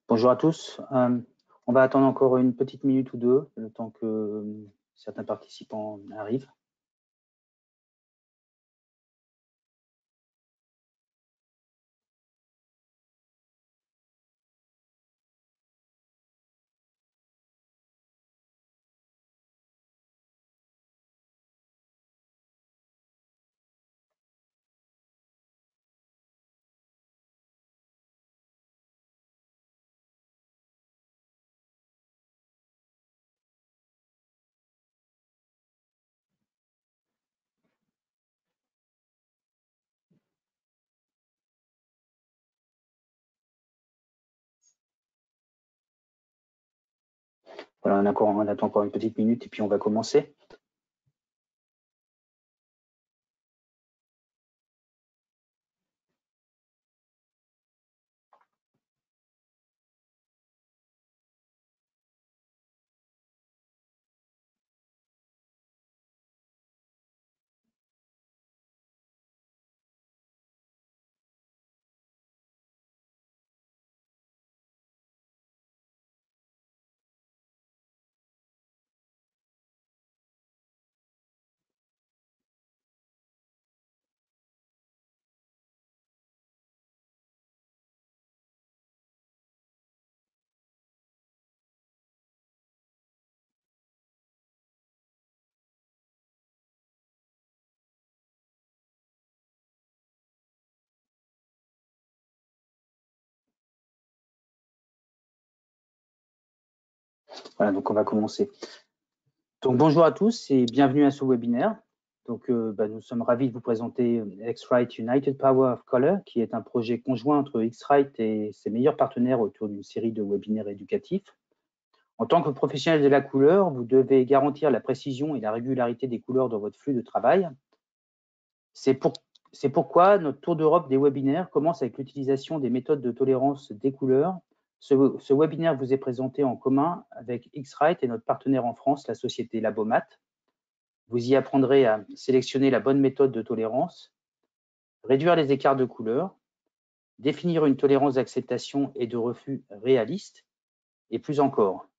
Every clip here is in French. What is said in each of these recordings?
Bonjour à tous. On va attendre encore une petite minute ou deux, le temps que certains participants arrivent. Voilà, on attend encore une petite minute et puis on va commencer. Voilà, donc on va commencer. Donc bonjour à tous et bienvenue à ce webinaire. Donc nous sommes ravis de vous présenter X-Rite United Power of Color, qui est un projet conjoint entre X-Rite et ses meilleurs partenaires autour d'une série de webinaires éducatifs. En tant que professionnel de la couleur, vous devez garantir la précision et la régularité des couleurs dans votre flux de travail. C'est pourquoi notre tour d'Europe des webinaires commence avec l'utilisation des méthodes de tolérance des couleurs. Ce webinaire vous est présenté en commun avec X-Rite et notre partenaire en France, la société Labomat. Vous y apprendrez à sélectionner la bonne méthode de tolérance, réduire les écarts de couleurs, définir une tolérance d'acceptation et de refus réaliste, et plus encore.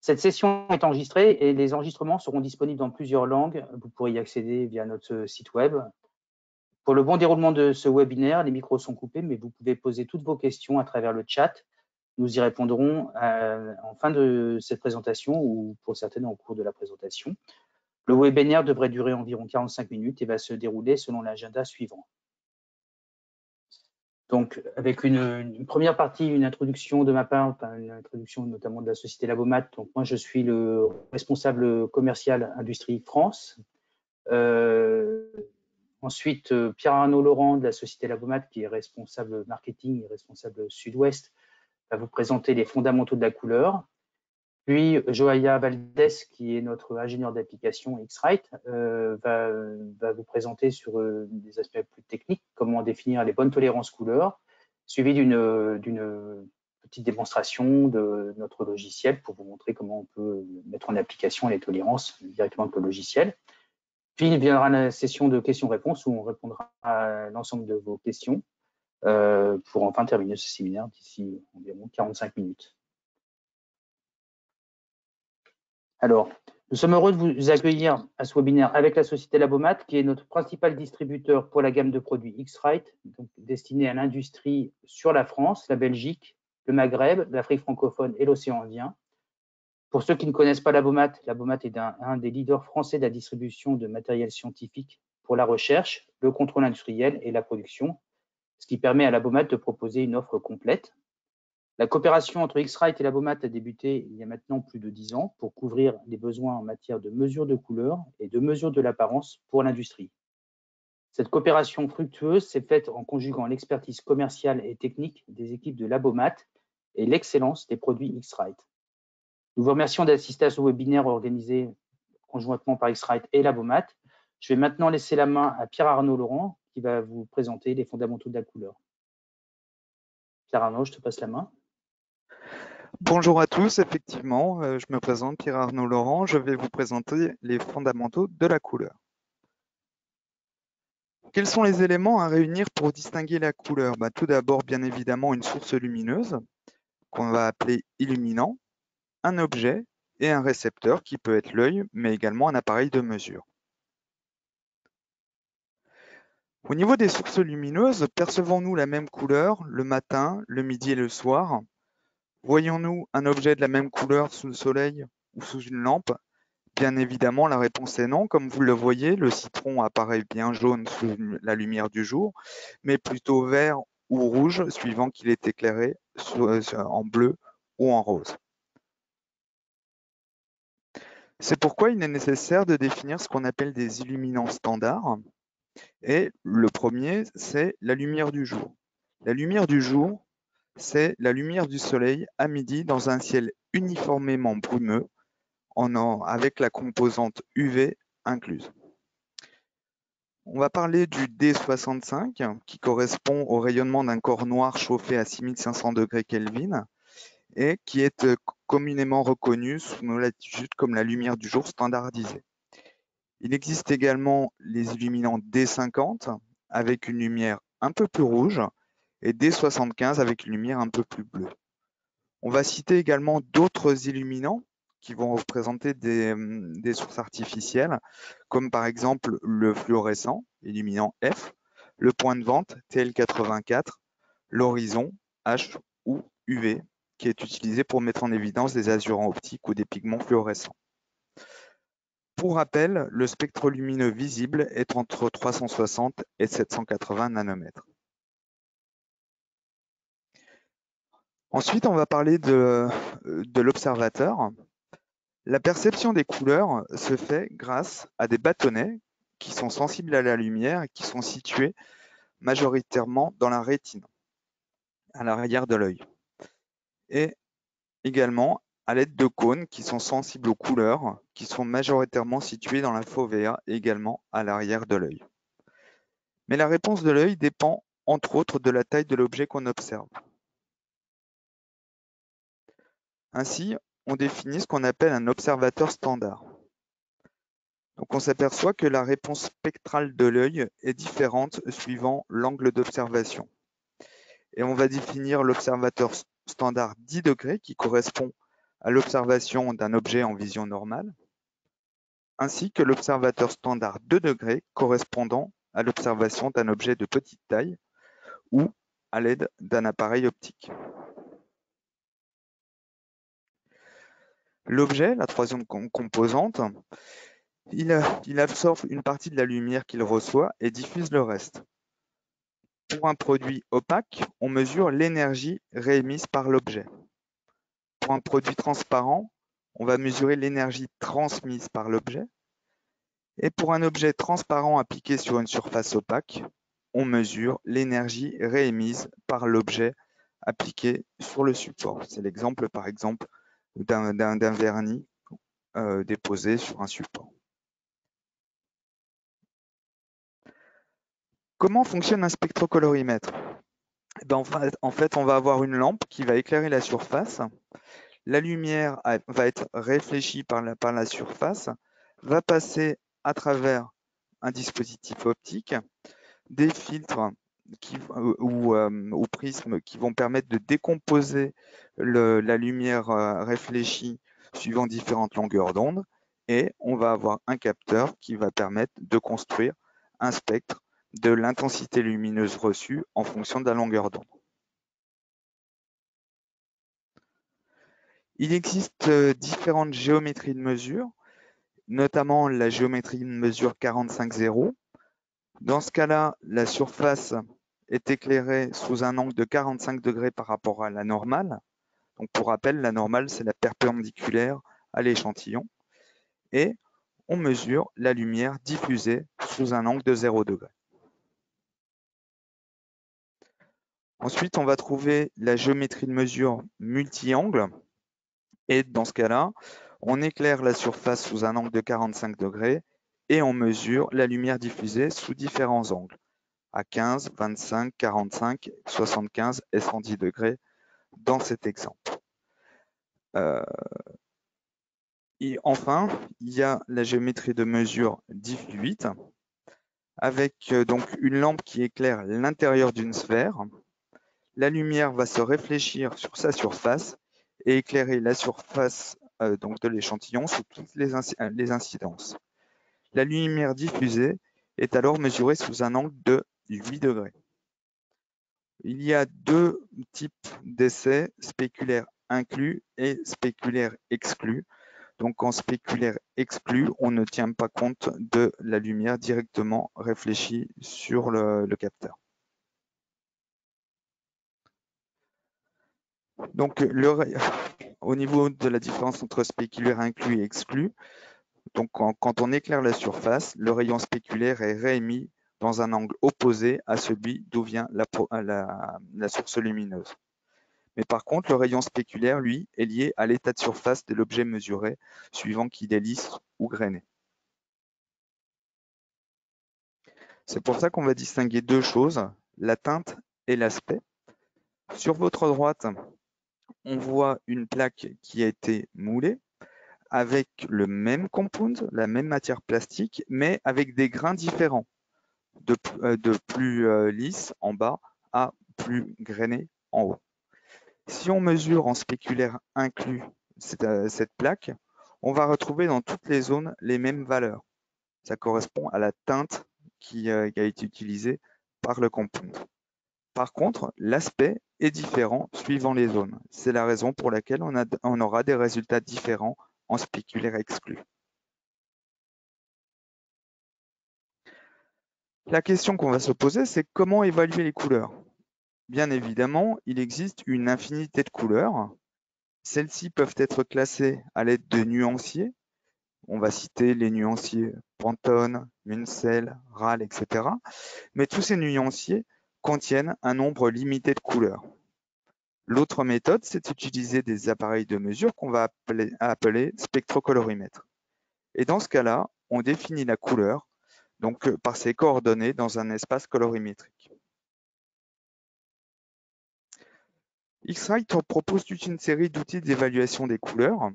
Cette session est enregistrée et les enregistrements seront disponibles dans plusieurs langues. Vous pourrez y accéder via notre site web. Pour le bon déroulement de ce webinaire, les micros sont coupés, mais vous pouvez poser toutes vos questions à travers le chat. Nous y répondrons en fin de cette présentation ou pour certaines au cours de la présentation. Le webinaire devrait durer environ 45 minutes et va se dérouler selon l'agenda suivant. Donc, avec une première partie, une introduction de ma part, une introduction notamment de la société Labomat. Donc, moi, je suis le responsable commercial Industrie France. Ensuite, Pierre-Arnaud Laurent de la société Labomat, qui est responsable marketing et responsable Sud-Ouest, va vous présenter les fondamentaux de la couleur. Puis, Joaya Valdés, qui est notre ingénieur d'application X-Rite, va vous présenter sur des aspects plus techniques, comment définir les bonnes tolérances couleurs, suivi d'une petite démonstration de notre logiciel pour vous montrer comment on peut mettre en application les tolérances directement avec le logiciel. Puis il viendra la session de questions-réponses où on répondra à l'ensemble de vos questions pour enfin terminer ce séminaire d'ici environ 45 minutes. Alors, nous sommes heureux de vous accueillir à ce webinaire avec la société Labomat, qui est notre principal distributeur pour la gamme de produits X-Rite, donc destinée à l'industrie sur la France, la Belgique, le Maghreb, l'Afrique francophone et l'océan Indien. Pour ceux qui ne connaissent pas Labomat, Labomat est un des leaders français de la distribution de matériel scientifique pour la recherche, le contrôle industriel et la production, ce qui permet à Labomat de proposer une offre complète. La coopération entre X-Rite et Labomat a débuté il y a maintenant plus de 10 ans pour couvrir les besoins en matière de mesure de couleur et de mesure de l'apparence pour l'industrie. Cette coopération fructueuse s'est faite en conjuguant l'expertise commerciale et technique des équipes de Labomat et l'excellence des produits X-Rite. Nous vous remercions d'assister à ce webinaire organisé conjointement par X-Rite et Labomat. Je vais maintenant laisser la main à Pierre-Arnaud Laurent qui va vous présenter les fondamentaux de la couleur. Pierre-Arnaud, je te passe la main. Bonjour à tous, effectivement, je me présente Pierre-Arnaud Laurent, je vais vous présenter les fondamentaux de la couleur. Quels sont les éléments à réunir pour distinguer la couleur? Tout d'abord, bien évidemment, une source lumineuse, qu'on va appeler illuminant, un objet et un récepteur qui peut être l'œil, mais également un appareil de mesure. Au niveau des sources lumineuses, percevons-nous la même couleur le matin, le midi et le soir? Voyons-nous un objet de la même couleur sous le soleil ou sous une lampe? Bien évidemment, la réponse est non. Comme vous le voyez, le citron apparaît bien jaune sous la lumière du jour, mais plutôt vert ou rouge, suivant qu'il est éclairé en bleu ou en rose. C'est pourquoi il est nécessaire de définir ce qu'on appelle des illuminants standards. Et le premier, c'est la lumière du jour. La lumière du jour, c'est la lumière du soleil à midi dans un ciel uniformément brumeux, avec la composante UV incluse. On va parler du D65 qui correspond au rayonnement d'un corps noir chauffé à 6500 degrés Kelvin et qui est communément reconnu sous nos latitudes comme la lumière du jour standardisée. Il existe également les illuminants D50 avec une lumière un peu plus rouge et D75 avec une lumière un peu plus bleue. On va citer également d'autres illuminants qui vont représenter des sources artificielles, comme par exemple le fluorescent, illuminant F, le point de vente, TL84, l'horizon, H ou UV, qui est utilisé pour mettre en évidence des azurants optiques ou des pigments fluorescents. Pour rappel, le spectre lumineux visible est entre 360 et 780 nanomètres. Ensuite, on va parler de l'observateur. La perception des couleurs se fait grâce à des bâtonnets qui sont sensibles à la lumière et qui sont situés majoritairement dans la rétine, à l'arrière de l'œil. Et également à l'aide de cônes qui sont sensibles aux couleurs, qui sont majoritairement situés dans la fovea, également à l'arrière de l'œil. Mais la réponse de l'œil dépend entre autres de la taille de l'objet qu'on observe. Ainsi, on définit ce qu'on appelle un observateur standard. Donc on s'aperçoit que la réponse spectrale de l'œil est différente suivant l'angle d'observation. Et on va définir l'observateur standard 10 degrés qui correspond à l'observation d'un objet en vision normale, ainsi que l'observateur standard 2 degrés correspondant à l'observation d'un objet de petite taille ou à l'aide d'un appareil optique. L'objet, la troisième composante, il absorbe une partie de la lumière qu'il reçoit et diffuse le reste. Pour un produit opaque, on mesure l'énergie réémise par l'objet. Pour un produit transparent, on va mesurer l'énergie transmise par l'objet. Et pour un objet transparent appliqué sur une surface opaque, on mesure l'énergie réémise par l'objet appliqué sur le support. C'est l'exemple, par exemple, d'un vernis déposé sur un support. Comment fonctionne un spectrocolorimètre? En fait, on va avoir une lampe qui va éclairer la surface. La lumière va être réfléchie par la surface, va passer à travers un dispositif optique, des filtres ou prismes qui vont permettre de décomposer la lumière réfléchie suivant différentes longueurs d'onde, et on va avoir un capteur qui va permettre de construire un spectre de l'intensité lumineuse reçue en fonction de la longueur d'onde. Il existe différentes géométries de mesure, notamment la géométrie de mesure 45-0. Dans ce cas-là, la surface est éclairée sous un angle de 45 degrés par rapport à la normale. Donc pour rappel, la normale, c'est la perpendiculaire à l'échantillon. Et on mesure la lumière diffusée sous un angle de 0 degré. Ensuite, on va trouver la géométrie de mesure multi-angle. Et dans ce cas-là, on éclaire la surface sous un angle de 45 degrés et on mesure la lumière diffusée sous différents angles, à 15, 25, 45, 75 et 110 degrés dans cet exemple. Et enfin, il y a la géométrie de mesure 10x8 avec donc une lampe qui éclaire l'intérieur d'une sphère. la lumière va se réfléchir sur sa surface et éclairer la surface donc de l'échantillon sous toutes les incidences. La lumière diffusée est alors mesurée sous un angle de 8 degrés. Il y a deux types d'essais, spéculaire inclus et spéculaire exclu. Donc en spéculaire exclu, on ne tient pas compte de la lumière directement réfléchie sur le capteur. Donc au niveau de la différence entre spéculaire inclus et exclu, donc quand on éclaire la surface, le rayon spéculaire est réémis dans un angle opposé à celui d'où vient la source lumineuse. Mais par contre, le rayon spéculaire, lui, est lié à l'état de surface de l'objet mesuré, suivant qu'il est lisse ou grainé. C'est pour ça qu'on va distinguer deux choses, la teinte et l'aspect. Sur votre droite, on voit une plaque qui a été moulée avec le même compound, la même matière plastique, mais avec des grains différents, de plus lisse en bas à plus grainé en haut. Si on mesure en spéculaire inclus cette plaque, on va retrouver dans toutes les zones les mêmes valeurs. Ça correspond à la teinte qui a été utilisée par le compound. Par contre, l'aspect est différent suivant les zones. C'est la raison pour laquelle on aura des résultats différents en spéculaire exclu. La question qu'on va se poser, c'est comment évaluer les couleurs? Bien évidemment, il existe une infinité de couleurs. Celles-ci peuvent être classées à l'aide de nuanciers. On va citer les nuanciers Pantone, Munsell, RAL, etc. Mais tous ces nuanciers contiennent un nombre limité de couleurs. L'autre méthode, c'est d'utiliser des appareils de mesure qu'on va appeler spectrocolorimètres. Et dans ce cas-là, on définit la couleur donc par ses coordonnées dans un espace colorimétrique. X-Rite propose toute une série d'outils d'évaluation des couleurs.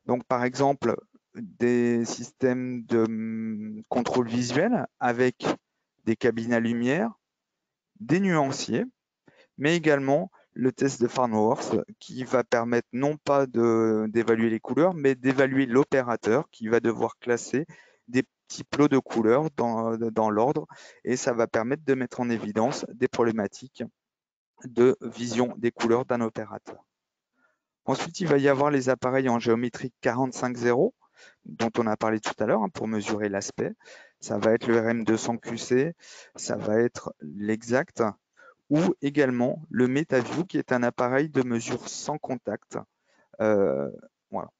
Donc, par exemple, des systèmes de contrôle visuel avec des cabines à lumière, des nuanciers, mais également le test de Farnworth qui va permettre non pas d'évaluer les couleurs, mais d'évaluer l'opérateur qui va devoir classer des petits plots de couleurs dans l'ordre et ça va permettre de mettre en évidence des problématiques de vision des couleurs d'un opérateur. Ensuite, il va y avoir les appareils en géométrie 45.0 dont on a parlé tout à l'heure pour mesurer l'aspect. Ça va être le RM200QC, ça va être l'exact ou également le MetaView qui est un appareil de mesure sans contact. Voilà.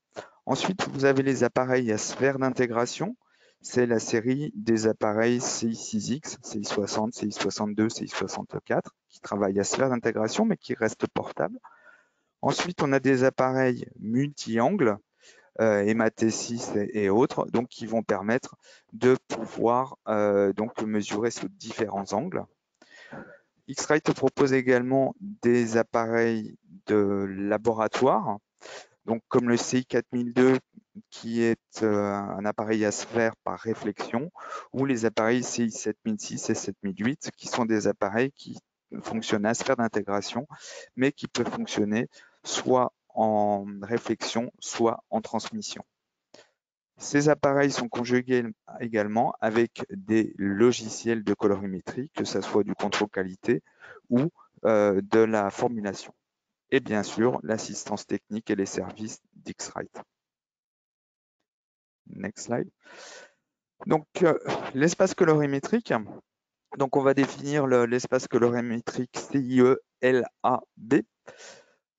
Ensuite, vous avez les appareils à sphère d'intégration. C'est la série des appareils CI6X, CI60, CI62, CI64 qui travaillent à sphère d'intégration mais qui restent portables. Ensuite, on a des appareils multi-angles, EMA-T6 et autres, donc qui vont permettre de pouvoir donc mesurer sous différents angles. X-Rite propose également des appareils de laboratoire, donc comme le CI4002 qui est un appareil à sphère par réflexion, ou les appareils CI7006 et 7008 qui sont des appareils qui fonctionnent à sphère d'intégration, mais qui peuvent fonctionner soit en réflexion, soit en transmission. Ces appareils sont conjugués également avec des logiciels de colorimétrie, que ce soit du contrôle qualité ou de la formulation. Et bien sûr, l'assistance technique et les services d'X-Rite. Next slide. Donc, l'espace colorimétrique. Donc, on va définir l'espace colorimétrique CIE-LAB.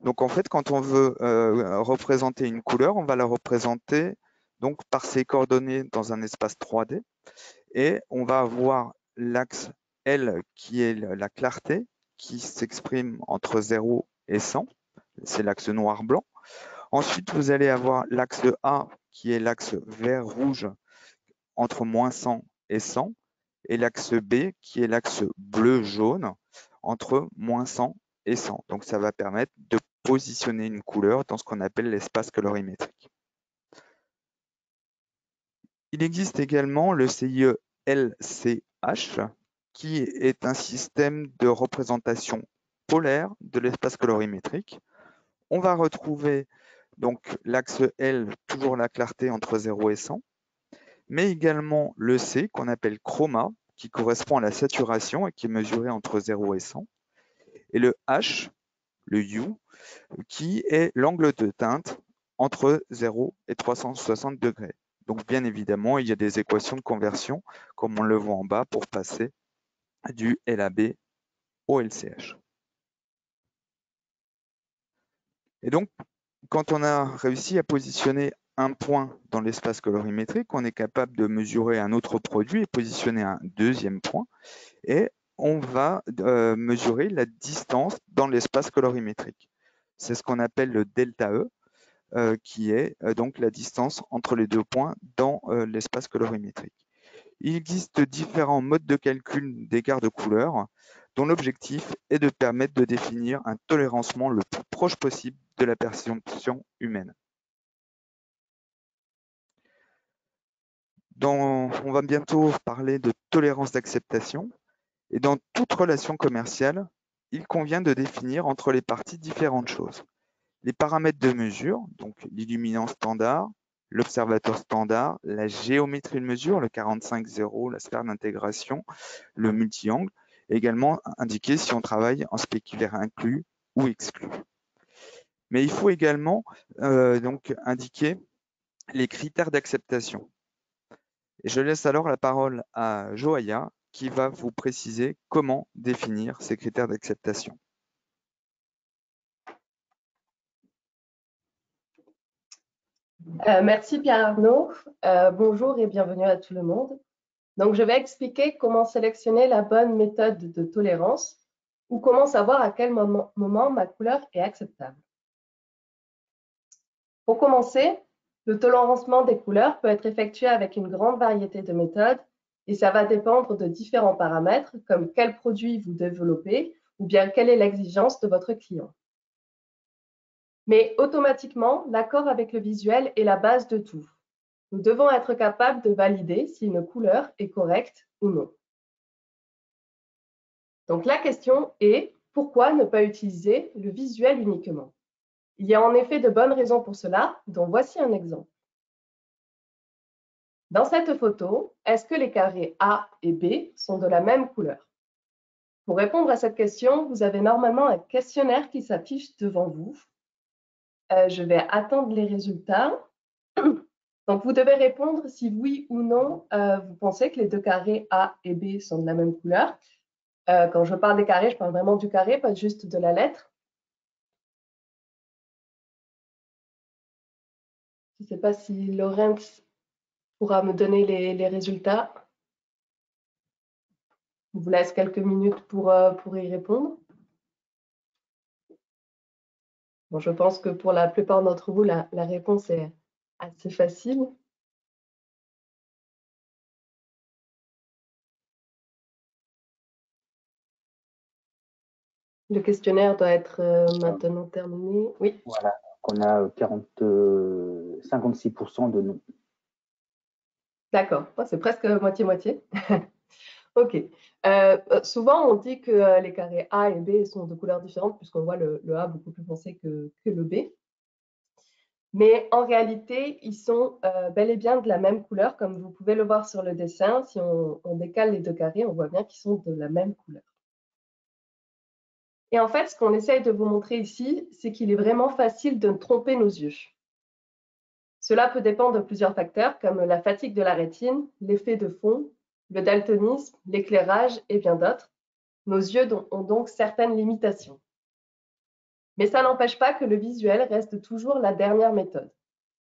Donc, en fait, quand on veut représenter une couleur, on va la représenter donc par ses coordonnées dans un espace 3D. Et on va avoir l'axe L qui est la clarté, qui s'exprime entre 0 et 100. C'est l'axe noir-blanc. Ensuite, vous allez avoir l'axe A qui est l'axe vert-rouge entre moins 100 et 100. Et l'axe B qui est l'axe bleu-jaune entre moins 100 et 100. Donc, ça va permettre de positionner une couleur dans ce qu'on appelle l'espace colorimétrique. Il existe également le CIE-LCH qui est un système de représentation polaire de l'espace colorimétrique. On va retrouver donc l'axe L, toujours la clarté entre 0 et 100, mais également le C qu'on appelle chroma, qui correspond à la saturation et qui est mesuré entre 0 et 100, et le H, le U, qui est l'angle de teinte entre 0 et 360 degrés. Donc bien évidemment, il y a des équations de conversion, comme on le voit en bas, pour passer du LAB au LCH. Et donc, quand on a réussi à positionner un point dans l'espace colorimétrique, on est capable de mesurer un autre produit et positionner un deuxième point. Et on va mesurer la distance dans l'espace colorimétrique. C'est ce qu'on appelle le delta E, qui est donc la distance entre les deux points dans l'espace colorimétrique. Il existe différents modes de calcul d'écart de couleur dont l'objectif est de permettre de définir un tolérancement le plus proche possible de la perception humaine. On va bientôt parler de tolérance d'acceptation. Et dans toute relation commerciale, il convient de définir entre les parties différentes choses. Les paramètres de mesure, donc l'illuminance standard, l'observateur standard, la géométrie de mesure, le 45-0, la sphère d'intégration, le multi-angle, également indiquer si on travaille en spéculaire inclus ou exclu. Mais il faut également donc indiquer les critères d'acceptation. Et je laisse alors la parole à Joaya qui va vous préciser comment définir ces critères d'acceptation. Merci Pierre-Arnaud. Bonjour et bienvenue à tout le monde. Donc, je vais expliquer comment sélectionner la bonne méthode de tolérance ou comment savoir à quel moment ma couleur est acceptable. Pour commencer, le tolérancement des couleurs peut être effectué avec une grande variété de méthodes et ça va dépendre de différents paramètres comme quel produit vous développez ou bien quelle est l'exigence de votre client. Mais automatiquement, l'accord avec le visuel est la base de tout. Nous devons être capables de valider si une couleur est correcte ou non. Donc la question est, pourquoi ne pas utiliser le visuel uniquement? Il y a en effet de bonnes raisons pour cela, dont voici un exemple. Dans cette photo, est-ce que les carrés A et B sont de la même couleur? Pour répondre à cette question, vous avez normalement un questionnaire qui s'affiche devant vous. Je vais attendre les résultats. Donc, vous devez répondre si oui ou non, vous pensez que les deux carrés A et B sont de la même couleur. Quand je parle des carrés, je parle vraiment du carré, pas juste de la lettre. Je ne sais pas si Laurence pourra me donner les résultats. Je vous laisse quelques minutes pour y répondre. Bon, je pense que pour la plupart d'entre vous, la réponse est assez facile. Le questionnaire doit être maintenant terminé. Oui. Voilà, on a 56% de non. D'accord, c'est presque moitié-moitié. OK. Souvent, on dit que les carrés A et B sont de couleurs différentes puisqu'on voit le A beaucoup plus foncé que le B. Mais en réalité, ils sont bel et bien de la même couleur, comme vous pouvez le voir sur le dessin. Si on décale les deux carrés, on voit bien qu'ils sont de la même couleur. Et en fait, ce qu'on essaye de vous montrer ici, c'est qu'il est vraiment facile de tromper nos yeux. Cela peut dépendre de plusieurs facteurs comme la fatigue de la rétine, l'effet de fond, le daltonisme, l'éclairage et bien d'autres. Nos yeux ont donc certaines limitations. Mais ça n'empêche pas que le visuel reste toujours la dernière méthode.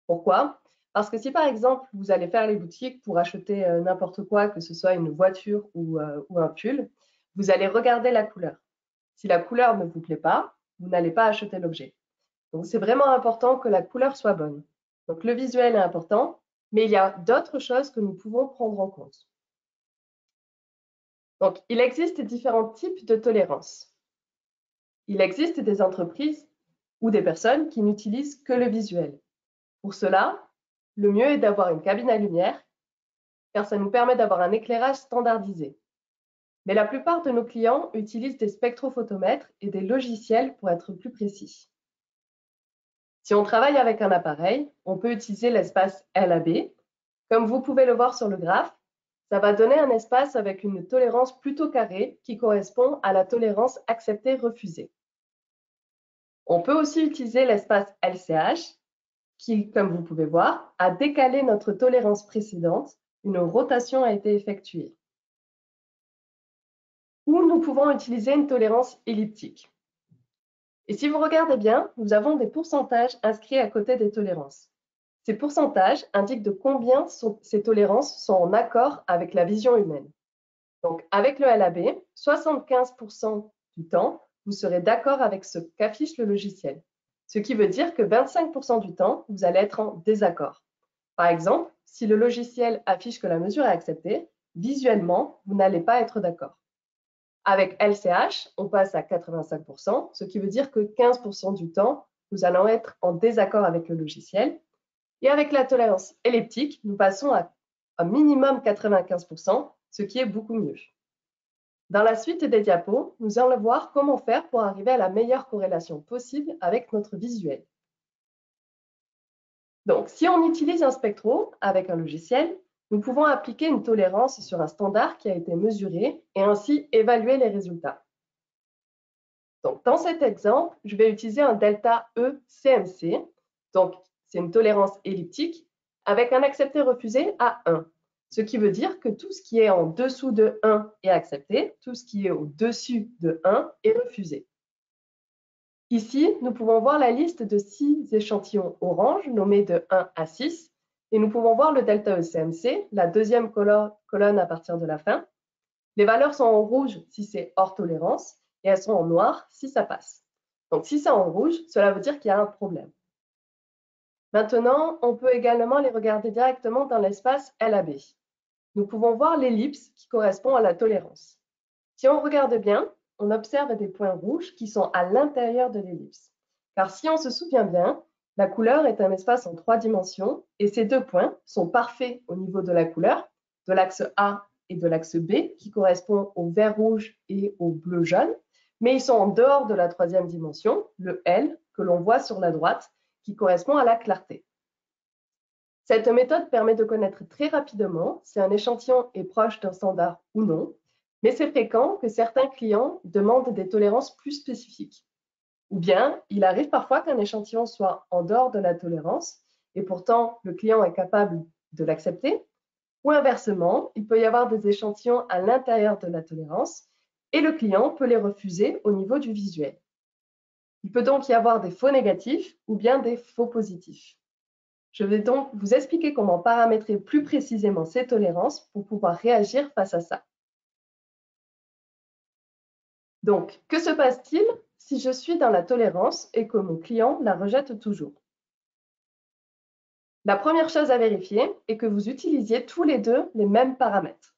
Pourquoi? Parce que si par exemple, vous allez faire les boutiques pour acheter n'importe quoi, que ce soit une voiture ou un pull, vous allez regarder la couleur. Si la couleur ne vous plaît pas, vous n'allez pas acheter l'objet. Donc c'est vraiment important que la couleur soit bonne. Donc le visuel est important, mais il y a d'autres choses que nous pouvons prendre en compte. Donc il existe différents types de tolérance. Il existe des entreprises ou des personnes qui n'utilisent que le visuel. Pour cela, le mieux est d'avoir une cabine à lumière, car ça nous permet d'avoir un éclairage standardisé. Mais la plupart de nos clients utilisent des spectrophotomètres et des logiciels pour être plus précis. Si on travaille avec un appareil, on peut utiliser l'espace LAB. Comme vous pouvez le voir sur le graphe, ça va donner un espace avec une tolérance plutôt carrée qui correspond à la tolérance acceptée-refusée. On peut aussi utiliser l'espace LCH qui, comme vous pouvez voir, a décalé notre tolérance précédente. Une rotation a été effectuée. Ou nous pouvons utiliser une tolérance elliptique. Et si vous regardez bien, nous avons des pourcentages inscrits à côté des tolérances. Ces pourcentages indiquent de combien ces tolérances sont en accord avec la vision humaine. Donc, avec le LAB, 75% du temps, vous serez d'accord avec ce qu'affiche le logiciel. Ce qui veut dire que 25% du temps, vous allez être en désaccord. Par exemple, si le logiciel affiche que la mesure est acceptée, visuellement, vous n'allez pas être d'accord. Avec LCH, on passe à 85%, ce qui veut dire que 15% du temps, nous allons être en désaccord avec le logiciel. Et avec la tolérance elliptique, nous passons à un minimum 95%, ce qui est beaucoup mieux. Dans la suite des diapos, nous allons voir comment faire pour arriver à la meilleure corrélation possible avec notre visuel. Donc, si on utilise un spectro avec un logiciel, nous pouvons appliquer une tolérance sur un standard qui a été mesuré et ainsi évaluer les résultats. Donc, dans cet exemple, je vais utiliser un delta E CMC. Donc, c'est une tolérance elliptique avec un accepté-refusé à 1. Ce qui veut dire que tout ce qui est en dessous de 1 est accepté, tout ce qui est au-dessus de 1 est refusé. Ici, nous pouvons voir la liste de 6 échantillons orange nommés de 1 à 6 et nous pouvons voir le delta ECMC, la deuxième colonne à partir de la fin. Les valeurs sont en rouge si c'est hors tolérance et elles sont en noir si ça passe. Donc si c'est en rouge, cela veut dire qu'il y a un problème. Maintenant, on peut également les regarder directement dans l'espace LAB. Nous pouvons voir l'ellipse qui correspond à la tolérance. Si on regarde bien, on observe des points rouges qui sont à l'intérieur de l'ellipse. Car si on se souvient bien, la couleur est un espace en 3 dimensions et ces 2 points sont parfaits au niveau de la couleur, de l'axe A et de l'axe B qui correspond au vert rouge et au bleu jaune, mais ils sont en dehors de la 3e dimension, le L, que l'on voit sur la droite, qui correspond à la clarté. Cette méthode permet de connaître très rapidement si un échantillon est proche d'un standard ou non, mais c'est fréquent que certains clients demandent des tolérances plus spécifiques. Ou bien, il arrive parfois qu'un échantillon soit en dehors de la tolérance et pourtant le client est capable de l'accepter. Ou inversement, il peut y avoir des échantillons à l'intérieur de la tolérance et le client peut les refuser au niveau du visuel. Il peut donc y avoir des faux négatifs ou bien des faux positifs. Je vais donc vous expliquer comment paramétrer plus précisément ces tolérances pour pouvoir réagir face à ça. Donc, que se passe-t-il si je suis dans la tolérance et que mon client la rejette toujours? La première chose à vérifier est que vous utilisiez tous les deux les mêmes paramètres.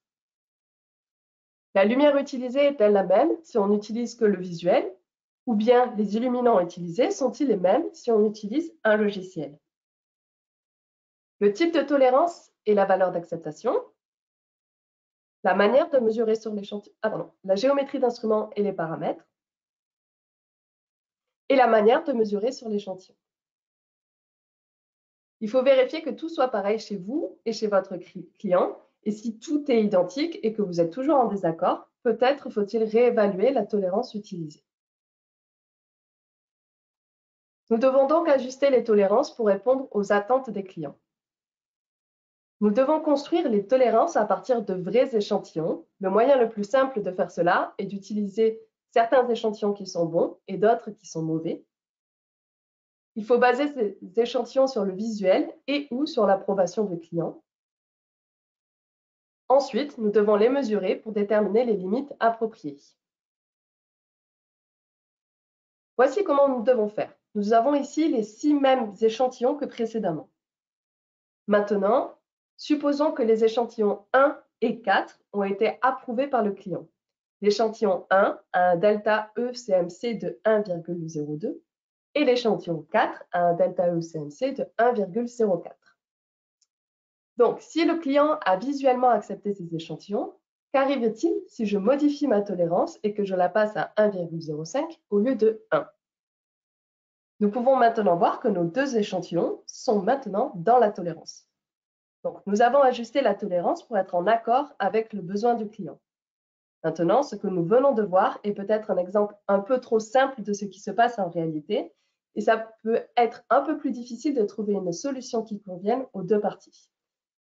La lumière utilisée est-elle la même si on n'utilise que le visuel? Ou bien les illuminants utilisés sont-ils les mêmes si on utilise un logiciel? Le type de tolérance et la valeur d'acceptation. La manière de mesurer sur l'échantillon, la géométrie d'instrument et les paramètres. Et la manière de mesurer sur l'échantillon. Il faut vérifier que tout soit pareil chez vous et chez votre client. Et si tout est identique et que vous êtes toujours en désaccord, peut-être faut-il réévaluer la tolérance utilisée. Nous devons donc ajuster les tolérances pour répondre aux attentes des clients. Nous devons construire les tolérances à partir de vrais échantillons. Le moyen le plus simple de faire cela est d'utiliser certains échantillons qui sont bons et d'autres qui sont mauvais. Il faut baser ces échantillons sur le visuel et ou sur l'approbation du client. Ensuite, nous devons les mesurer pour déterminer les limites appropriées. Voici comment nous devons faire. Nous avons ici les 6 mêmes échantillons que précédemment. Maintenant, supposons que les échantillons 1 et 4 ont été approuvés par le client. L'échantillon 1 a un delta ECMC de 1,02 et l'échantillon 4 a un delta ECMC de 1,04. Donc, si le client a visuellement accepté ces échantillons, Qu'arrive-t-il si je modifie ma tolérance et que je la passe à 1,05 au lieu de 1? Nous pouvons maintenant voir que nos deux échantillons sont maintenant dans la tolérance. Donc, nous avons ajusté la tolérance pour être en accord avec le besoin du client. Maintenant, ce que nous venons de voir est peut-être un exemple un peu trop simple de ce qui se passe en réalité, et ça peut être un peu plus difficile de trouver une solution qui convienne aux deux parties.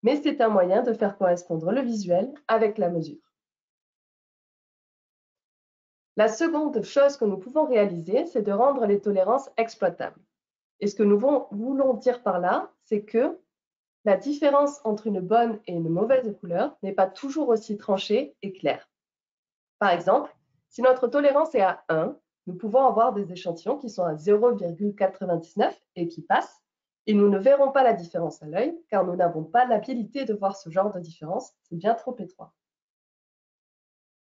Mais c'est un moyen de faire correspondre le visuel avec la mesure. La seconde chose que nous pouvons réaliser, c'est de rendre les tolérances exploitables. Et ce que nous voulons dire par là, c'est que la différence entre une bonne et une mauvaise couleur n'est pas toujours aussi tranchée et claire. Par exemple, si notre tolérance est à 1, nous pouvons avoir des échantillons qui sont à 0,99 et qui passent, et nous ne verrons pas la différence à l'œil, car nous n'avons pas l'habilité de voir ce genre de différence, c'est bien trop étroit.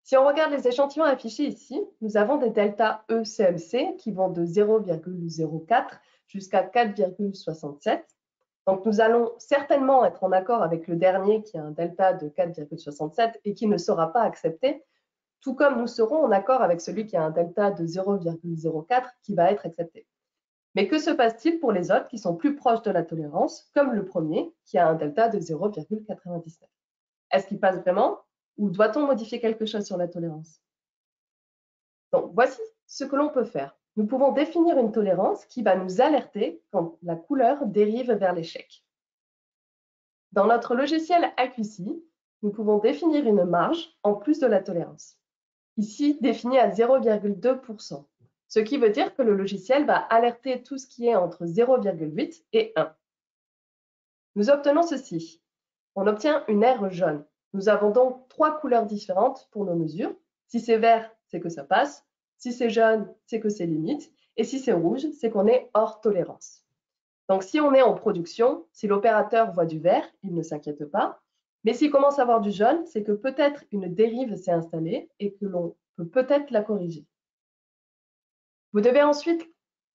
Si on regarde les échantillons affichés ici, nous avons des deltas ECMC qui vont de 0,04 jusqu'à 4,67. Donc nous allons certainement être en accord avec le dernier qui a un delta de 4,67 et qui ne sera pas accepté, tout comme nous serons en accord avec celui qui a un delta de 0,04 qui va être accepté. Mais que se passe-t-il pour les autres qui sont plus proches de la tolérance, comme le premier qui a un delta de 0,99? Est-ce qu'il passe vraiment? Ou doit-on modifier quelque chose sur la tolérance? Donc, voici ce que l'on peut faire. Nous pouvons définir une tolérance qui va nous alerter quand la couleur dérive vers l'échec. Dans notre logiciel AQC, nous pouvons définir une marge en plus de la tolérance. Ici, définie à 0,2%, ce qui veut dire que le logiciel va alerter tout ce qui est entre 0,8 et 1. Nous obtenons ceci. On obtient une aire jaune. Nous avons donc 3 couleurs différentes pour nos mesures. Si c'est vert, c'est que ça passe. Si c'est jaune, c'est que c'est limite. Et si c'est rouge, c'est qu'on est hors tolérance. Donc, si on est en production, si l'opérateur voit du vert, il ne s'inquiète pas. Mais s'il commence à voir du jaune, c'est que peut-être une dérive s'est installée et que l'on peut peut-être la corriger. Vous devez ensuite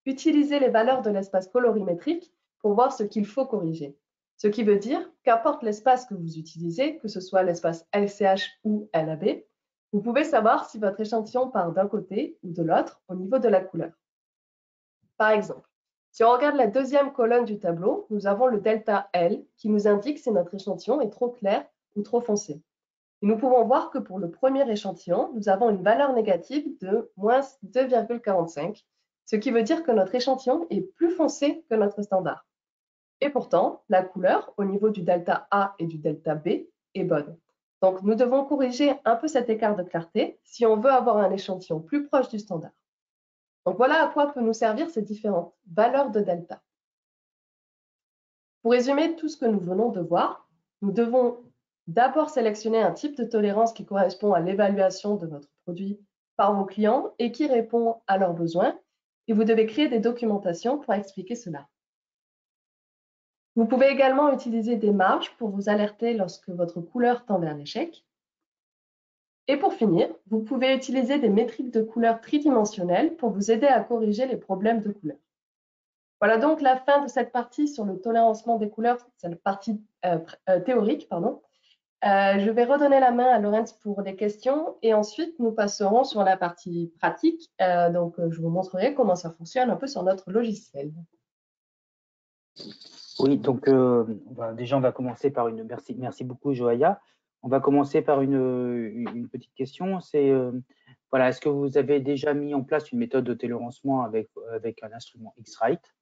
utiliser les valeurs de l'espace colorimétrique pour voir ce qu'il faut corriger. Ce qui veut dire qu'importe l'espace que vous utilisez, que ce soit l'espace LCH ou LAB, vous pouvez savoir si votre échantillon part d'un côté ou de l'autre au niveau de la couleur. Par exemple, si on regarde la deuxième colonne du tableau, nous avons le delta L qui nous indique si notre échantillon est trop clair ou trop foncé. Et nous pouvons voir que pour le premier échantillon, nous avons une valeur négative de moins 2,45, ce qui veut dire que notre échantillon est plus foncé que notre standard. Et pourtant, la couleur au niveau du delta A et du delta B est bonne. Donc, nous devons corriger un peu cet écart de clarté si on veut avoir un échantillon plus proche du standard. Donc, voilà à quoi peuvent nous servir ces différentes valeurs de delta. Pour résumer tout ce que nous venons de voir, nous devons d'abord sélectionner un type de tolérance qui correspond à l'évaluation de votre produit par vos clients et qui répond à leurs besoins. Et vous devez créer des documentations pour expliquer cela. Vous pouvez également utiliser des marges pour vous alerter lorsque votre couleur tend vers l'échec. Et pour finir, vous pouvez utiliser des métriques de couleur tridimensionnelles pour vous aider à corriger les problèmes de couleur. Voilà donc la fin de cette partie sur le tolérancement des couleurs, c'est la partie théorique, pardon. Je vais redonner la main à Laurence pour les questions et ensuite nous passerons sur la partie pratique. Donc je vous montrerai comment ça fonctionne un peu sur notre logiciel. Oui, donc déjà on va commencer par une merci beaucoup Joaya. On va commencer par une petite question. C'est voilà, est-ce que vous avez déjà mis en place une méthode de tolérancement avec un instrument X-Rite?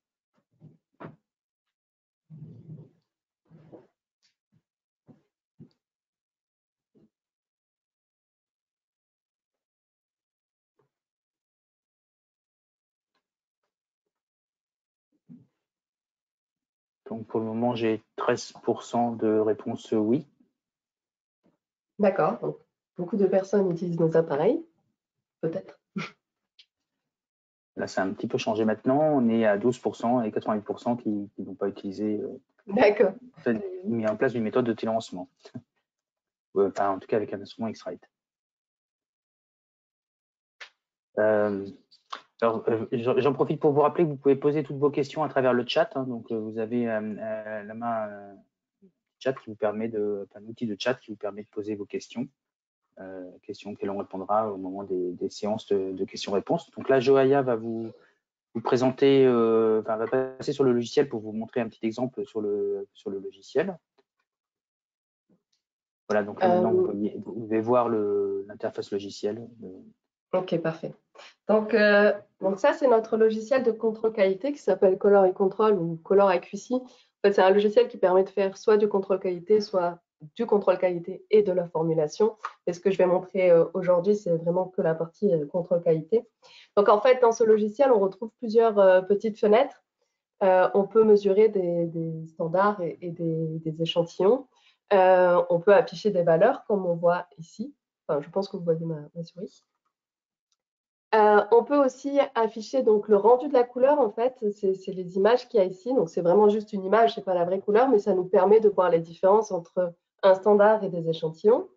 Donc pour le moment, j'ai 13% de réponse oui. D'accord, donc beaucoup de personnes utilisent nos appareils, peut-être. Là, ça a un petit peu changé maintenant. On est à 12% et 88% qui n'ont pas utilisé, D'accord. mis en place une méthode de tolérancement. Enfin, en tout cas, avec un instrument X-Rite. Alors, j'en profite pour vous rappeler que vous pouvez poser toutes vos questions à travers le chat. Hein, donc, vous avez la main chat qui vous permet un outil de chat qui vous permet de poser vos questions. questions auxquelles on répondra au moment des séances de questions-réponses. Donc là, Joaya va vous présenter, va passer sur le logiciel pour vous montrer un petit exemple sur le logiciel. Voilà, donc là, maintenant, vous pouvez voir l'interface logicielle. Ok, parfait. Donc ça, c'est notre logiciel de contrôle qualité qui s'appelle Color et Control ou Color Accuracy. En fait, c'est un logiciel qui permet de faire soit du contrôle qualité, soit du contrôle qualité et de la formulation. Et ce que je vais montrer aujourd'hui, c'est vraiment que la partie contrôle qualité. Donc, en fait, dans ce logiciel, on retrouve plusieurs petites fenêtres. On peut mesurer des standards et des échantillons. On peut afficher des valeurs, comme on voit ici. Enfin, je pense que vous voyez ma souris. On peut aussi afficher donc le rendu de la couleur. En fait, c'est les images qu'il y a ici. Donc, c'est vraiment juste une image, c'est pas la vraie couleur, mais ça nous permet de voir les différences entre un standard et des échantillons.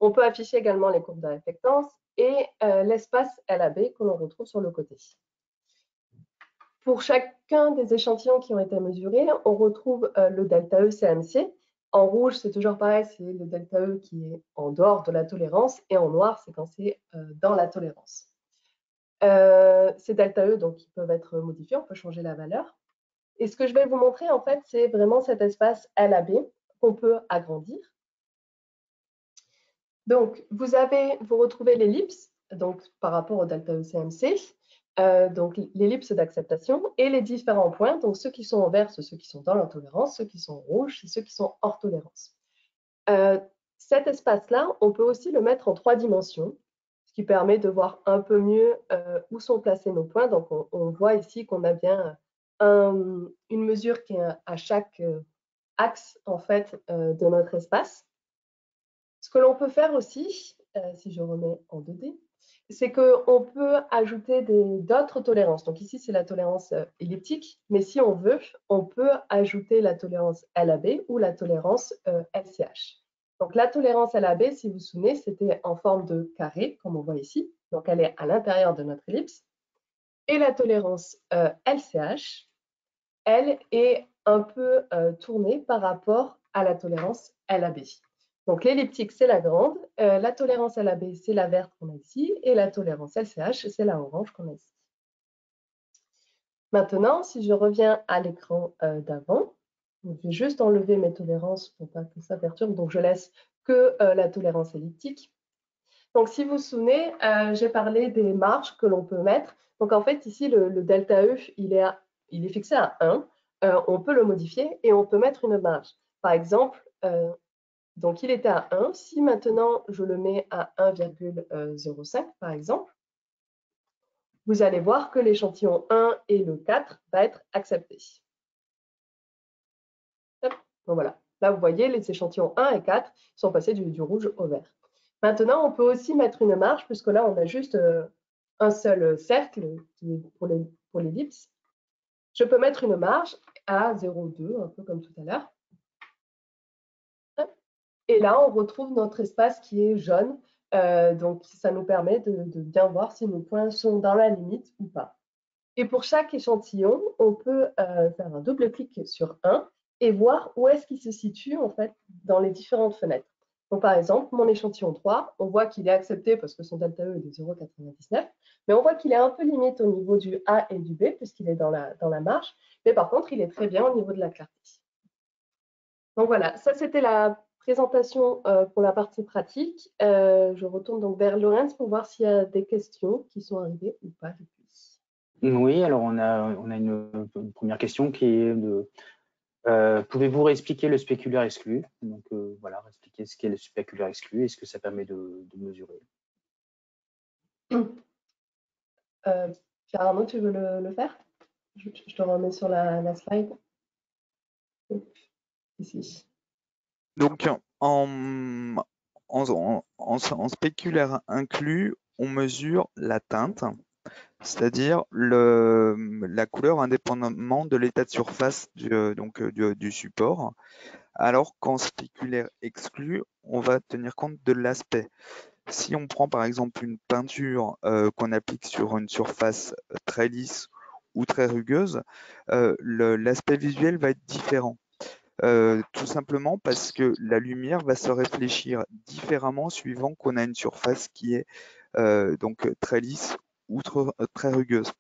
On peut afficher également les courbes de réflectance et l'espace LAB que l'on retrouve sur le côté. Pour chacun des échantillons qui ont été mesurés, on retrouve le delta E CMC. En rouge, c'est toujours pareil, c'est le delta E qui est en dehors de la tolérance, et en noir, c'est quand c'est dans la tolérance. Ces delta E, donc, ils peuvent être modifiés, on peut changer la valeur. Et ce que je vais vous montrer, en fait, c'est vraiment cet espace LAB qu'on peut agrandir. Donc, vous retrouvez l'ellipse, donc par rapport au delta E CMC, donc l'ellipse d'acceptation et les différents points, donc ceux qui sont en vert, c'est ceux qui sont dans la tolérance, ceux qui sont en rouge, c'est ceux qui sont hors tolérance. Cet espace-là, on peut aussi le mettre en 3 dimensions, ce qui permet de voir un peu mieux où sont placés nos points. Donc, on voit ici qu'on a bien une mesure qui est à chaque axe, en fait, de notre espace. Ce que l'on peut faire aussi, si je remets en 2D, c'est qu'on peut ajouter d'autres tolérances. Donc ici, c'est la tolérance elliptique, mais si on veut, on peut ajouter la tolérance LAB ou la tolérance LCH. Donc la tolérance LAB, si vous vous souvenez, c'était en forme de carré, comme on voit ici. Donc elle est à l'intérieur de notre ellipse. Et la tolérance LCH, elle est un peu tournée par rapport à la tolérance LAB. Donc l'elliptique, c'est la grande, la tolérance LAB, c'est la verte qu'on a ici, et la tolérance LCH, c'est la orange qu'on a ici. Maintenant, si je reviens à l'écran d'avant, je vais juste enlever mes tolérances pour pas que ça perturbe, donc je laisse que la tolérance elliptique. Donc si vous vous souvenez, j'ai parlé des marges que l'on peut mettre. Donc en fait, ici, le delta E, il est fixé à 1. On peut le modifier et on peut mettre une marge. Par exemple, donc, il était à 1. Si maintenant, je le mets à 1,05, par exemple, vous allez voir que l'échantillon 1 et le 4 va être accepté. Hop. Donc, voilà. Là, vous voyez, les échantillons 1 et 4 sont passés du rouge au vert. Maintenant, on peut aussi mettre une marge, puisque là, on a juste un seul cercle qui est pour l'ellipse. Je peux mettre une marge à 0,2, un peu comme tout à l'heure. Et là, on retrouve notre espace qui est jaune. Donc, ça nous permet de bien voir si nos points sont dans la limite ou pas. Et pour chaque échantillon, on peut faire un double clic sur un et voir où est-ce qu'il se situe en fait dans les différentes fenêtres. Donc, par exemple, mon échantillon 3, on voit qu'il est accepté parce que son delta E est de 0,99, mais on voit qu'il est un peu limite au niveau du A et du B puisqu'il est dans la marge, mais par contre, il est très bien au niveau de la clarté. Donc voilà, ça c'était la présentation pour la partie pratique. Je retourne donc vers Laurence pour voir s'il y a des questions qui sont arrivées ou pas depuis. Oui, alors on a une première question qui est de pouvez-vous réexpliquer le spéculaire exclu? Donc voilà, expliquer ce qu'est le spéculaire exclu et ce que ça permet de mesurer. Pierre Arnaud, tu veux le faire? Je te remets sur la slide. Ici. Donc, en spéculaire inclus, on mesure la teinte, c'est-à-dire la couleur indépendamment de l'état de surface du support, alors qu'en spéculaire exclu, on va tenir compte de l'aspect. Si on prend par exemple une peinture qu'on applique sur une surface très lisse ou très rugueuse, l'aspect visuel va être différent. Tout simplement parce que la lumière va se réfléchir différemment suivant qu'on a une surface qui est donc très lisse ou très rugueuse.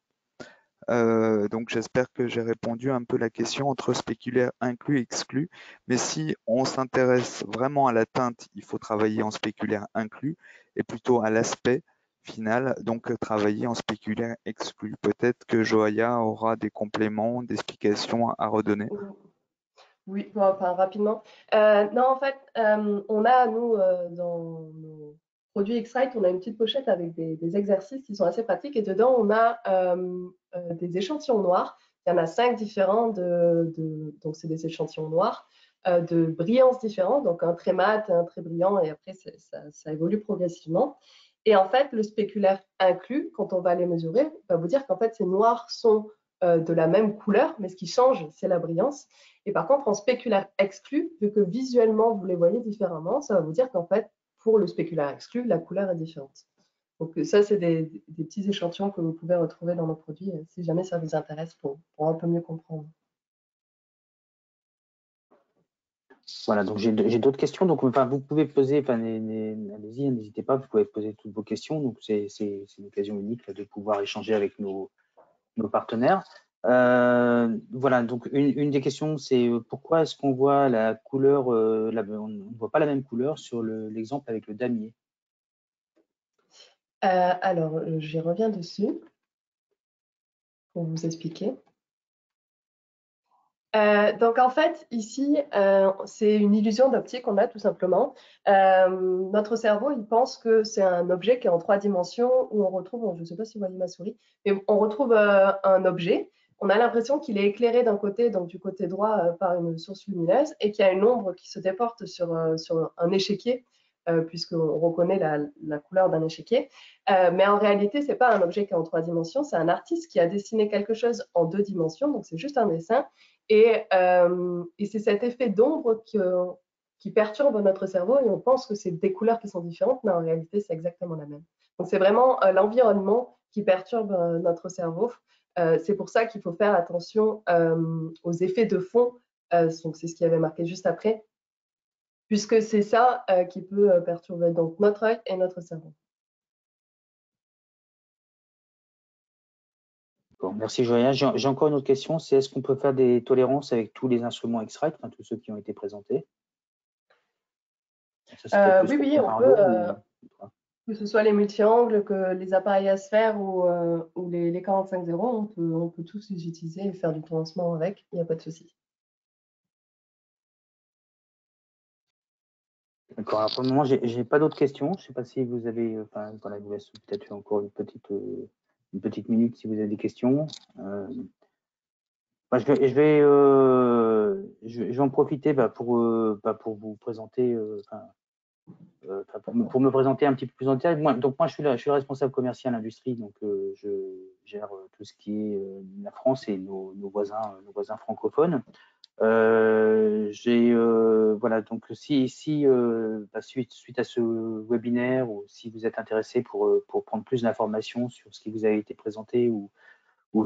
Donc j'espère que j'ai répondu un peu à la question entre spéculaire inclus et exclu. Mais si on s'intéresse vraiment à la teinte, il faut travailler en spéculaire inclus et plutôt à l'aspect final, donc travailler en spéculaire exclu. Peut-être que Joaya aura des compléments, des explications à redonner. Oui, bon, enfin, rapidement. Non, en fait, on a, nous, dans nos produits X-Rite, on a une petite pochette avec des exercices qui sont assez pratiques et dedans, on a des échantillons noirs. Il y en a 5 différents, donc c'est des échantillons noirs de brillances différentes, donc un très mat, un très brillant et après, ça évolue progressivement. Et en fait, le spéculaire inclus, quand on va les mesurer, va vous dire qu'en fait, ces noirs sont de la même couleur, mais ce qui change, c'est la brillance. Et par contre, en spéculaire exclu, vu que visuellement, vous les voyez différemment, ça va vous dire qu'en fait, pour le spéculaire exclu, la couleur est différente. Donc ça, c'est des petits échantillons que vous pouvez retrouver dans nos produits si jamais ça vous intéresse pour un peu mieux comprendre. Voilà, donc j'ai d'autres questions. Donc, enfin, vous pouvez poser, enfin, allez-y, n'hésitez pas, vous pouvez poser toutes vos questions. Donc, c'est une occasion unique là, de pouvoir échanger avec nos partenaires. Voilà, donc une des questions, c'est pourquoi est-ce qu'on voit la couleur, on ne voit pas la même couleur sur l'exemple avec le damier? Alors, j'y reviens dessus pour vous expliquer. Donc en fait, ici, c'est une illusion d'optique qu'on a tout simplement. Notre cerveau, il pense que c'est un objet qui est en 3 dimensions où on retrouve, je ne sais pas si vous voyez ma souris, mais on retrouve un objet. On a l'impression qu'il est éclairé d'un côté, donc du côté droit, par une source lumineuse et qu'il y a une ombre qui se déporte sur un échiquier, puisqu'on reconnaît la couleur d'un échiquier. Mais en réalité, ce n'est pas un objet qui est en 3 dimensions, c'est un artiste qui a dessiné quelque chose en 2 dimensions, donc c'est juste un dessin. Et c'est cet effet d'ombre qui perturbe notre cerveau et on pense que c'est des couleurs qui sont différentes, mais en réalité, c'est exactement la même. Donc, c'est vraiment l'environnement qui perturbe notre cerveau. C'est pour ça qu'il faut faire attention aux effets de fond. Donc, c'est ce qui avait marqué juste après, puisque c'est ça qui peut perturber donc notre œil et notre cerveau. Bon, merci Joël. J'ai encore une autre question, c'est est-ce qu'on peut faire des tolérances avec tous les instruments X-Rite, enfin, tous ceux qui ont été présentés? Ça, oui, on peut, que ce soit les multi-angles, que les appareils à sphère ou les 45-0, on peut tous les utiliser et faire du lancement avec, il n'y a pas de souci. D'accord, alors pour le moment, je n'ai pas d'autres questions. Je ne sais pas si vous avez, enfin, voilà, je vous laisse peut-être encore une petite minute si vous avez des questions. Je vais en profiter pour vous présenter, pour me présenter un petit peu plus en détail. Donc moi, je suis le responsable commercial industrie, donc je gère tout ce qui est la France et nos voisins francophones. Voilà, donc si suite à ce webinaire ou si vous êtes intéressé pour prendre plus d'informations sur ce qui vous a été présenté ou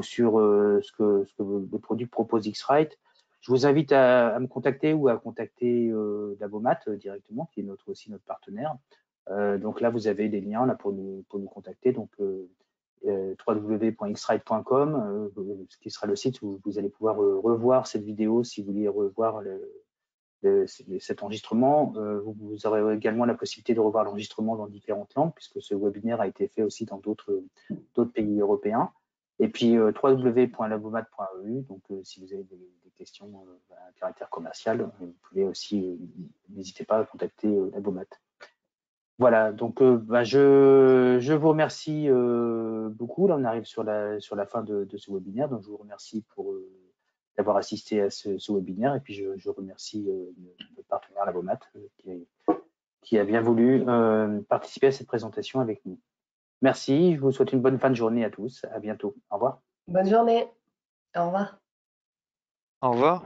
sur ce que le produit propose X-Rite, je vous invite à me contacter ou à contacter Labomat directement, qui est aussi notre partenaire. Donc là, vous avez des liens là, pour nous contacter. Donc www.xrite.com, ce qui sera le site où vous allez pouvoir revoir cette vidéo si vous voulez revoir cet enregistrement. Vous aurez également la possibilité de revoir l'enregistrement dans différentes langues, puisque ce webinaire a été fait aussi dans d'autres pays européens. Et puis www.labomat.eu, donc si vous avez des questions à caractère commercial, vous pouvez aussi, n'hésitez pas à contacter Labomat. Voilà, donc je vous remercie beaucoup. Là, on arrive sur la fin de ce webinaire, donc je vous remercie d'avoir assisté à ce webinaire et puis je remercie notre partenaire Labomat qui a bien voulu participer à cette présentation avec nous. Merci, je vous souhaite une bonne fin de journée à tous. À bientôt. Au revoir. Bonne journée. Au revoir. Au revoir.